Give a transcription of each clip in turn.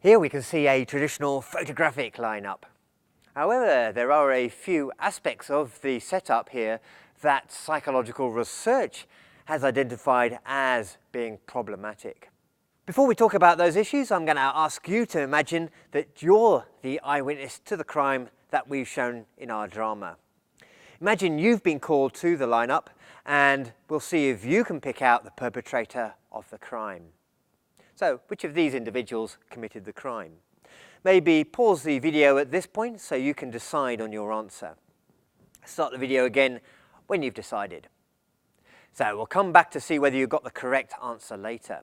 Here we can see a traditional photographic lineup. However, there are a few aspects of the setup here that psychological research has identified as being problematic. Before we talk about those issues, I'm going to ask you to imagine that you're the eyewitness to the crime that we've shown in our drama. Imagine you've been called to the lineup, and we'll see if you can pick out the perpetrator of the crime. So, which of these individuals committed the crime? Maybe pause the video at this point so you can decide on your answer. Start the video again when you've decided. So we'll come back to see whether you got the correct answer later.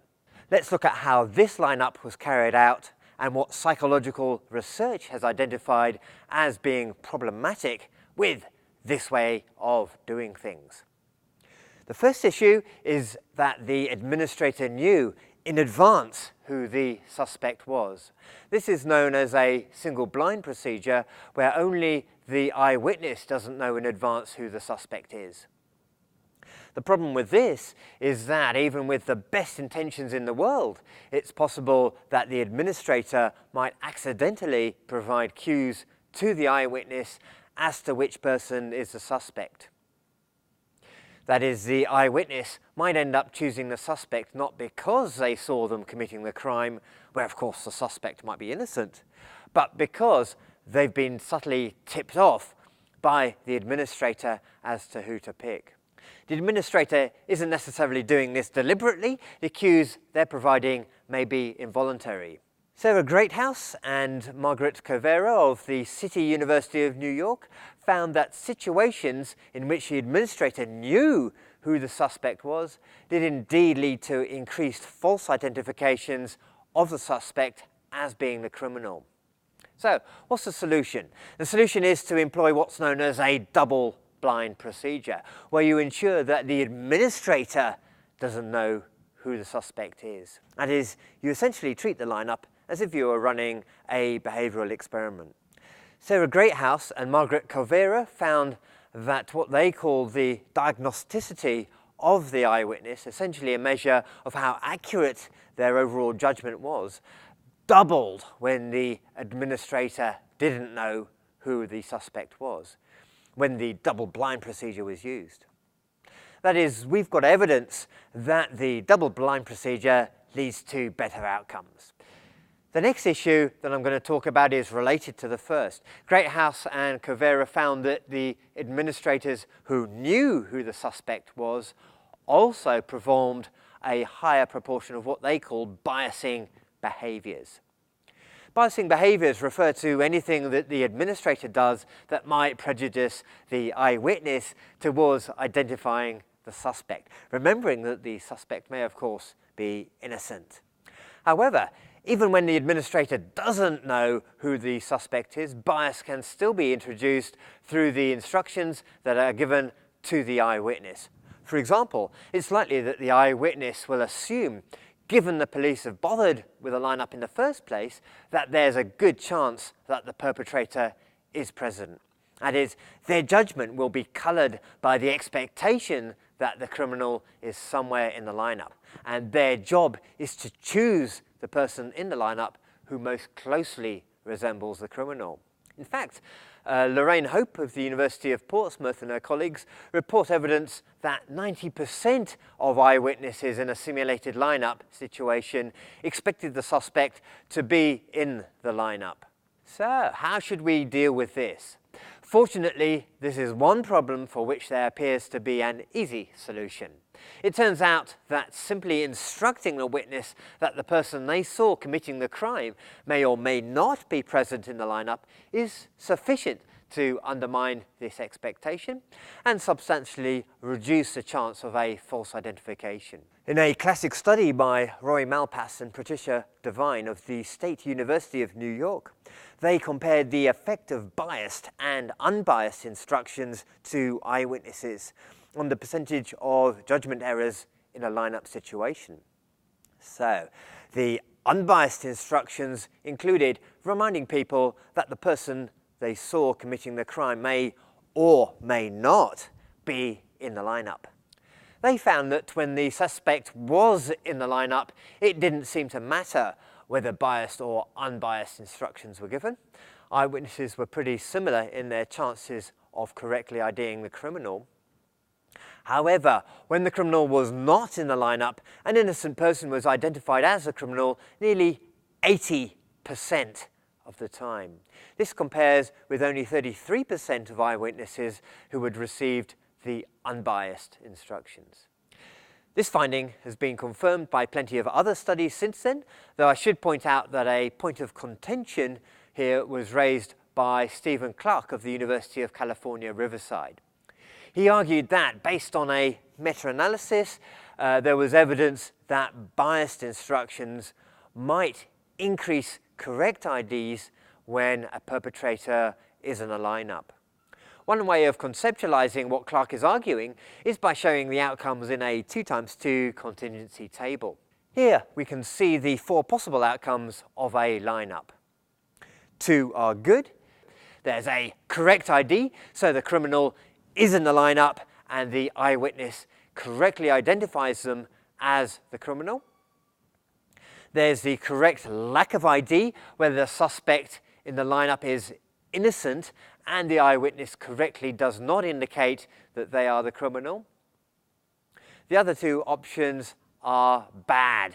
Let's look at how this lineup was carried out and what psychological research has identified as being problematic with this way of doing things. The first issue is that the administrator knew in advance who the suspect was. This is known as a single blind procedure, where only the eyewitness doesn't know in advance who the suspect is. The problem with this is that even with the best intentions in the world, it's possible that the administrator might accidentally provide cues to the eyewitness as to which person is the suspect. That is, the eyewitness might end up choosing the suspect not because they saw them committing the crime, where of course the suspect might be innocent, but because they've been subtly tipped off by the administrator as to who to pick. The administrator isn't necessarily doing this deliberately. The cues they're providing may be involuntary. Sarah Greathouse and Margaret Covera of the City University of New York found that situations in which the administrator knew who the suspect was did indeed lead to increased false identifications of the suspect as being the criminal. So, what's the solution? The solution is to employ what's known as a double-blind procedure, where you ensure that the administrator doesn't know who the suspect is. That is, you essentially treat the lineup as if you were running a behavioural experiment. Sarah Greathouse and Margaret Covera found that what they call the diagnosticity of the eyewitness, essentially a measure of how accurate their overall judgment was, doubled when the administrator didn't know who the suspect was, when the double-blind procedure was used. That is, we've got evidence that the double-blind procedure leads to better outcomes. The next issue that I'm going to talk about is related to the first. Greathouse and Covera found that the administrators who knew who the suspect was also performed a higher proportion of what they called biasing behaviours. Biasing behaviours refer to anything that the administrator does that might prejudice the eyewitness towards identifying the suspect, remembering that the suspect may, of course, be innocent. However, even when the administrator doesn't know who the suspect is, bias can still be introduced through the instructions that are given to the eyewitness. For example, it's likely that the eyewitness will assume, given the police have bothered with a lineup in the first place, that there's a good chance that the perpetrator is present. That is, their judgment will be coloured by the expectation that the criminal is somewhere in the lineup, and their job is to choose the person in the lineup who most closely resembles the criminal. In fact, Lorraine Hope of the University of Portsmouth and her colleagues report evidence that 90% of eyewitnesses in a simulated lineup situation expected the suspect to be in the lineup. So, how should we deal with this? Fortunately, this is one problem for which there appears to be an easy solution. It turns out that simply instructing the witness that the person they saw committing the crime may or may not be present in the lineup is sufficient to undermine this expectation and substantially reduce the chance of a false identification. In a classic study by Roy Malpass and Patricia Devine of the State University of New York, they compared the effect of biased and unbiased instructions to eyewitnesses on the percentage of judgment errors in a lineup situation. So, the unbiased instructions included reminding people that the person they saw committing the crime may or may not be in the lineup. They found that when the suspect was in the lineup, it didn't seem to matter whether biased or unbiased instructions were given. Eyewitnesses were pretty similar in their chances of correctly IDing the criminal. However, when the criminal was not in the lineup, an innocent person was identified as the criminal nearly 80% of the time. This compares with only 33% of eyewitnesses who had received the unbiased instructions. This finding has been confirmed by plenty of other studies since then, though I should point out that a point of contention here was raised by Stephen Clark of the University of California, Riverside. He argued that, based on a meta-analysis, there was evidence that biased instructions might increase correct IDs when a perpetrator is in a lineup. One way of conceptualizing what Clark is arguing is by showing the outcomes in a 2x2 contingency table. Here we can see the 4 possible outcomes of a lineup. 2 are good. There's a correct ID, so the criminal is in the lineup and the eyewitness correctly identifies them as the criminal. There's the correct lack of ID, where the suspect in the lineup is innocent and the eyewitness correctly does not indicate that they are the criminal. The other 2 options are bad.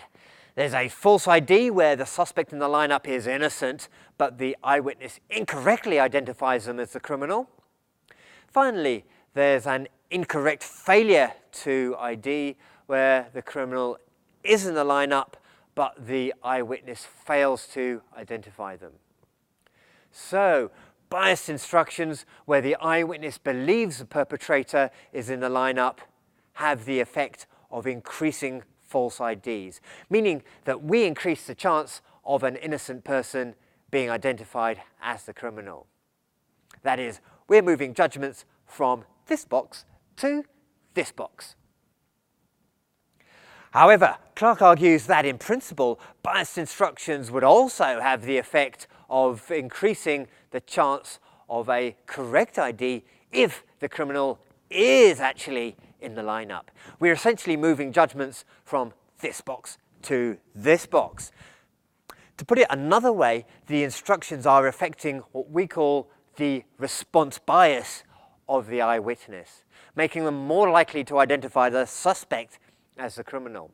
There's a false ID where the suspect in the lineup is innocent, but the eyewitness incorrectly identifies them as the criminal. Finally, there's an incorrect failure to ID where the criminal is in the lineup, but the eyewitness fails to identify them. So, biased instructions where the eyewitness believes the perpetrator is in the lineup have the effect of increasing false IDs, meaning that we increase the chance of an innocent person being identified as the criminal. That is, we're moving judgments from this box to this box. However, Clark argues that in principle, biased instructions would also have the effect of increasing the chance of a correct ID if the criminal is actually in the lineup. We're essentially moving judgments from this box to this box. To put it another way, the instructions are affecting what we call the response bias of the eyewitness, making them more likely to identify the suspect as the criminal.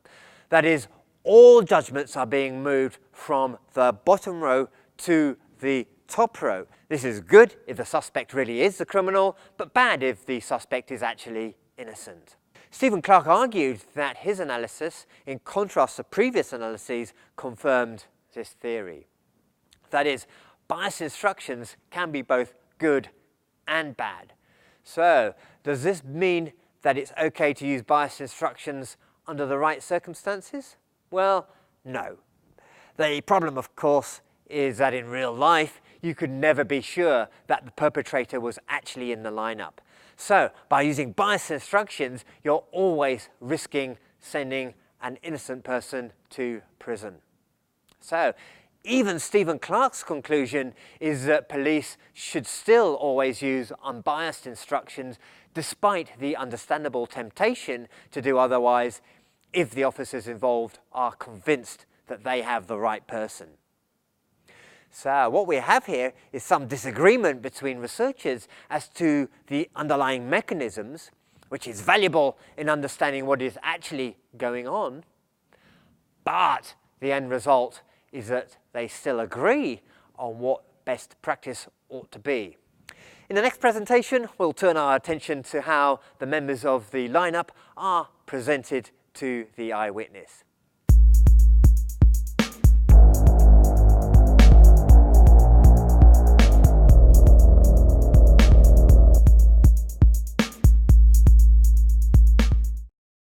That is, all judgments are being moved from the bottom row to the top row. This is good if the suspect really is the criminal, but bad if the suspect is actually innocent. Stephen Clark argued that his analysis, in contrast to previous analyses, confirmed this theory. That is, biased instructions can be both good and bad. So, does this mean that it's okay to use biased instructions under the right circumstances? Well, no. The problem, of course, is that in real life, you could never be sure that the perpetrator was actually in the lineup. So, by using biased instructions, you're always risking sending an innocent person to prison. So, even Stephen Clark's conclusion is that police should still always use unbiased instructions, despite the understandable temptation to do otherwise if the officers involved are convinced that they have the right person. So what we have here is some disagreement between researchers as to the underlying mechanisms, which is valuable in understanding what is actually going on. But the end result is that they still agree on what best practice ought to be. In the next presentation, we'll turn our attention to how the members of the lineup are presented to the eyewitness.